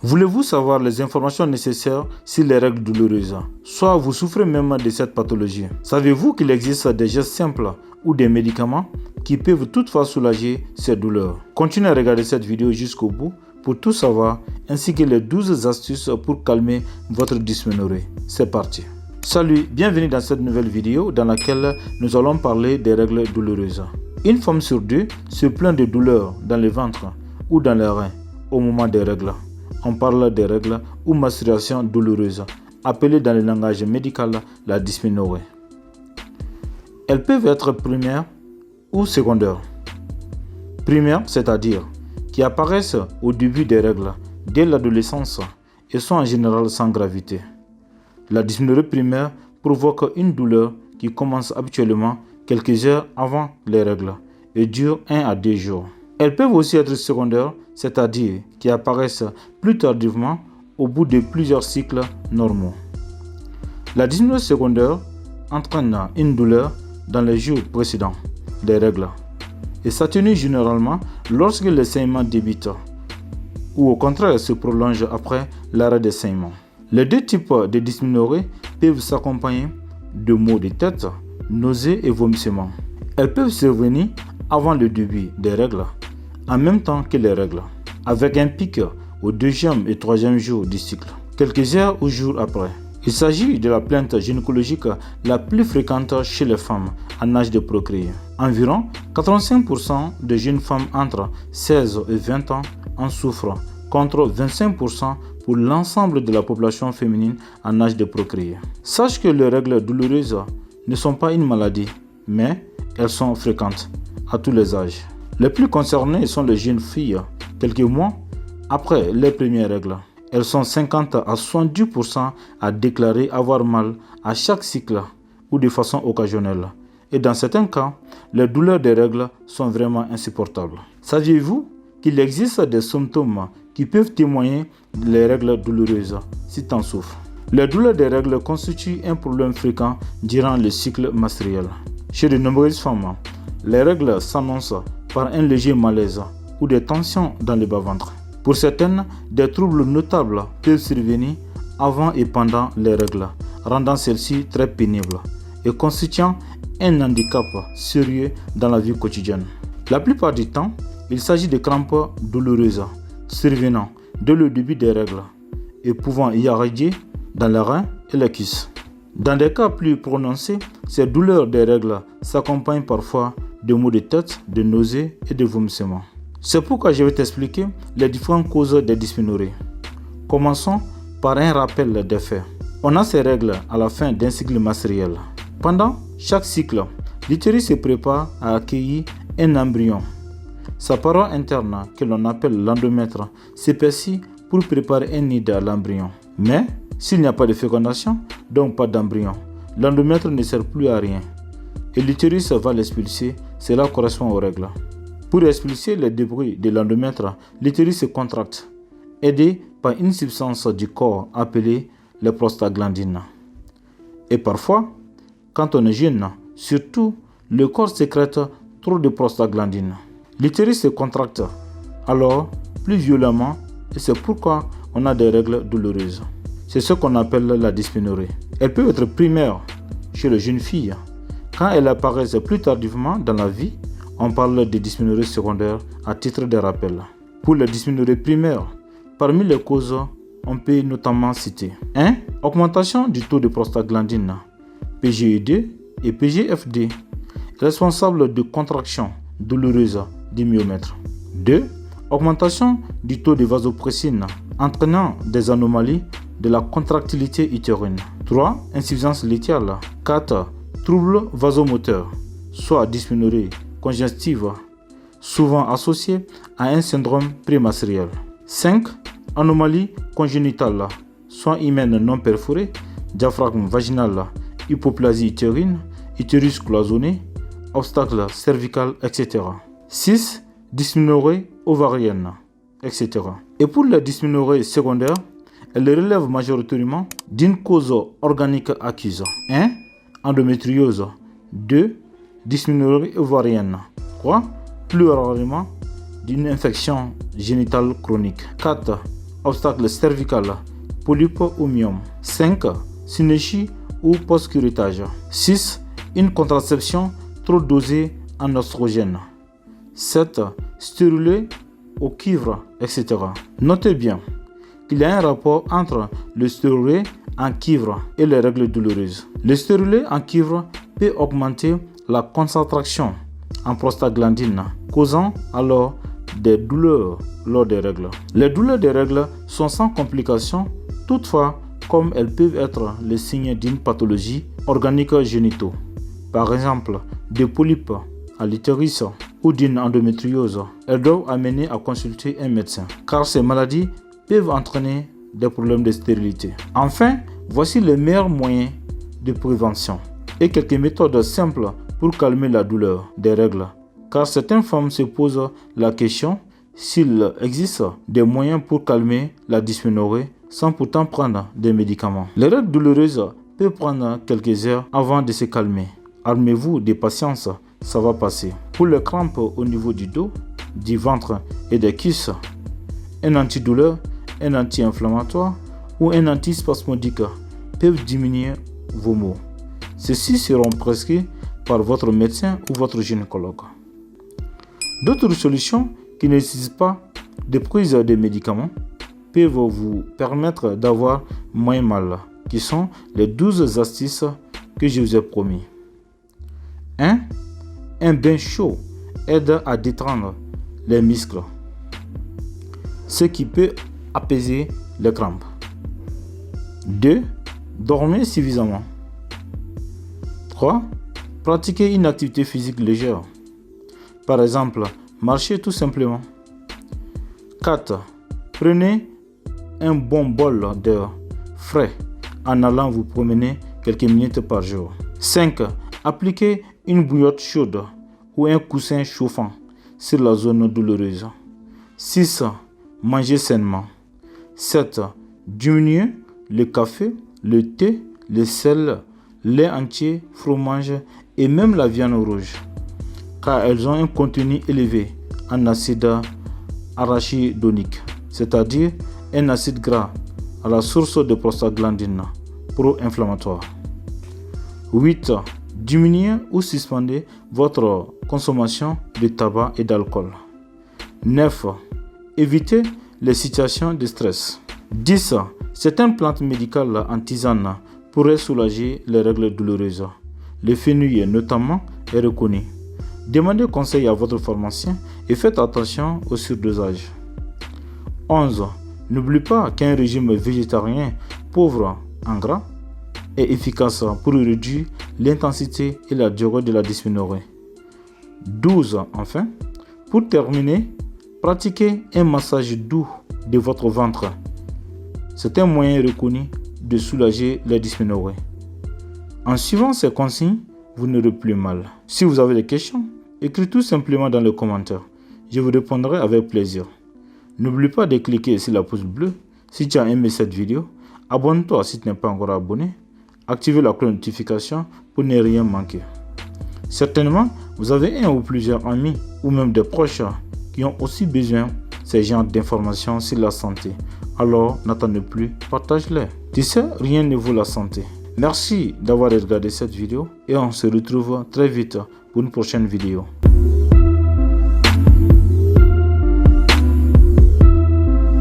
Voulez-vous savoir les informations nécessaires sur les règles douloureuses? Soit vous souffrez même de cette pathologie. Savez-vous qu'il existe des gestes simples ou des médicaments qui peuvent toutefois soulager ces douleurs? Continuez à regarder cette vidéo jusqu'au bout pour tout savoir, ainsi que les 12 astuces pour calmer votre dysménorrhée. C'est parti. Salut, bienvenue dans cette nouvelle vidéo dans laquelle nous allons parler des règles douloureuses. Une femme sur deux se plaint de douleurs dans le ventre ou dans les reins au moment des règles. On parle des règles ou menstruations douloureuses, appelées dans le langage médical la dysménorrhée. Elles peuvent être primaires ou secondaires. Primaires, c'est-à-dire qui apparaissent au début des règles, dès l'adolescence, et sont en général sans gravité. La dysménorrhée primaire provoque une douleur qui commence habituellement quelques heures avant les règles et dure 1 à 2 jours. Elles peuvent aussi être secondaires, c'est-à-dire qui apparaissent plus tardivement au bout de plusieurs cycles normaux. La dysménorrhée secondaire entraîne une douleur dans les jours précédents des règles et s'atténue généralement lorsque les saignements débutent ou au contraire se prolongent après l'arrêt des saignements. Les deux types de dysménorrhée peuvent s'accompagner de maux de tête, nausées et vomissements. Elles peuvent survenir avant le début des règles, en même temps que les règles, avec un pic au 2e et 3e jour du cycle, quelques heures ou jours après. Il s'agit de la plainte gynécologique la plus fréquente chez les femmes en âge de procréer. Environ 85% des jeunes femmes entre 16 et 20 ans en souffrent, contre 25% pour l'ensemble de la population féminine en âge de procréer. Sache que les règles douloureuses ne sont pas une maladie, mais elles sont fréquentes à tous les âges. Les plus concernées sont les jeunes filles, quelques mois après les premières règles. Elles sont 50 à 70% à déclarer avoir mal à chaque cycle ou de façon occasionnelle. Et dans certains cas, les douleurs des règles sont vraiment insupportables. Saviez-vous qu'il existe des symptômes qui peuvent témoigner des règles douloureuses si tu en souffres? Les douleurs des règles constituent un problème fréquent durant le cycle menstruel. Chez de nombreuses femmes, les règles s'annoncent par un léger malaise ou des tensions dans le bas-ventre. Pour certaines, des troubles notables peuvent survenir avant et pendant les règles, rendant celles-ci très pénibles et constituant un handicap sérieux dans la vie quotidienne. La plupart du temps, il s'agit de crampes douloureuses survenant dès le début des règles et pouvant y irradier dans les reins et les cuisses. Dans des cas plus prononcés, ces douleurs des règles s'accompagnent parfois de maux de tête, de nausées et de vomissements. C'est pourquoi je vais t'expliquer les différentes causes des dysménorrhées. Commençons par un rappel des faits. On a ces règles à la fin d'un cycle menstruel. Pendant chaque cycle, l'utérus se prépare à accueillir un embryon. Sa paroi interne, que l'on appelle l'endomètre, s'épaissit pour préparer un nid à l'embryon. Mais s'il n'y a pas de fécondation, donc pas d'embryon, l'endomètre ne sert plus à rien et l'utérus va l'expulser. Cela correspond aux règles. Pour expulser les débris de l'endomètre, l'utérus se contracte, aidé par une substance du corps appelée les prostaglandines. Et parfois, quand on est jeune, surtout, le corps sécrète trop de prostaglandines. L'utérus se contracte alors plus violemment et c'est pourquoi on a des règles douloureuses. C'est ce qu'on appelle la dysménorrhée. Elle peut être primaire chez les jeunes filles. Quand elles apparaissent plus tardivement dans la vie, on parle de dysménorrhée secondaire à titre de rappel. Pour la dysménorrhée primaire, parmi les causes, on peut notamment citer 1. Augmentation du taux de prostaglandine, PGE2 et PGFD, responsable de contractions douloureuses du myomètre. 2. Augmentation du taux de vasopressine, entraînant des anomalies de la contractilité utérine. 3. Insuffisance laitiale. 4. Troubles vasomoteurs, soit dysménorrhée congestive, souvent associée à un syndrome prémenstruel. 5. Anomalie congénitale, soit hymen non perforé, diaphragme vaginal, hypoplasie utérine, utérus cloisonné, obstacle cervical, etc. 6. Dysménorrhée ovarienne, etc. Et pour la dysménorrhée secondaire, elle relève majoritairement d'une cause organique acquise. 1. Endométriose. 2. Dysménorrhée ovarienne. 3. Plus rarement, d'une infection génitale chronique. 4. obstacle cervical, polype ou myome. 5. Synéchie ou post-curettage. 6. Une contraception trop dosée en oestrogène. 7. Stérulé au cuivre, etc. Notez bien qu'il y a un rapport entre le stérulé en cuivre et les règles douloureuses. Le stérulé en cuivre peut augmenter la contraction en prostaglandine, causant alors des douleurs lors des règles. Les douleurs des règles sont sans complications, toutefois, comme elles peuvent être le signe d'une pathologie organique génitaux, par exemple des polypes à l'utérus ou d'une endométriose, elles doivent amener à consulter un médecin, car ces maladies peuvent entraîner des problèmes de stérilité. Enfin, voici les meilleurs moyens de prévention et quelques méthodes simples pour calmer la douleur des règles, car certaines femmes se posent la question s'il existe des moyens pour calmer la dysménorrhée sans pourtant prendre des médicaments. Les règles douloureuses peuvent prendre quelques heures avant de se calmer. Armez-vous de patience, ça va passer. Pour les crampes au niveau du dos, du ventre et des cuisses, un antidouleur, un anti-inflammatoire ou un antispasmodique peuvent diminuer vos maux. Ceux-ci seront prescrits par votre médecin ou votre gynécologue. D'autres solutions qui ne nécessitent pas de prise de médicaments peuvent vous permettre d'avoir moins mal, qui sont les 12 astuces que je vous ai promis. 1. Un bain chaud aide à détendre les muscles, ce qui peut apaiser les crampes. 2. Dormez suffisamment. 3. Pratiquez une activité physique légère. Par exemple, marchez tout simplement. 4. Prenez un bon bol d'air frais en allant vous promener quelques minutes par jour. 5. Appliquez une bouillotte chaude ou un coussin chauffant sur la zone douloureuse. 6. Mangez sainement. 7. Diminuez le café, le thé, le sel, lait entier, fromage et même la viande rouge, car elles ont un contenu élevé en acide arachidonique, c'est-à-dire un acide gras à la source de prostaglandine pro-inflammatoire. 8. Diminuez ou suspendez votre consommation de tabac et d'alcool. 9. Évitez les situations de stress. 10. Certaines plantes médicales en tisane pourraient soulager les règles douloureuses. Le fenouil notamment est reconnu. Demandez conseil à votre pharmacien et faites attention au surdosage. 11. N'oubliez pas qu'un régime végétarien pauvre en gras est efficace pour réduire l'intensité et la durée de la dysménorrhée. 12. Enfin, pour terminer, pratiquez un massage doux de votre ventre. C'est un moyen reconnu de soulager les dysménorrhées. En suivant ces consignes, vous n'aurez plus mal. Si vous avez des questions, écrivez tout simplement dans les commentaires. Je vous répondrai avec plaisir. N'oublie pas de cliquer sur la pouce bleue si tu as aimé cette vidéo. Abonne-toi si tu n'es pas encore abonné. Activez la cloche de notification pour ne rien manquer. Certainement, vous avez un ou plusieurs amis ou même des proches qui ont aussi besoin de ce genre d'informations sur la santé. Alors, n'attendez plus, partage-les. Tu sais, rien ne vaut la santé. Merci d'avoir regardé cette vidéo et on se retrouve très vite pour une prochaine vidéo.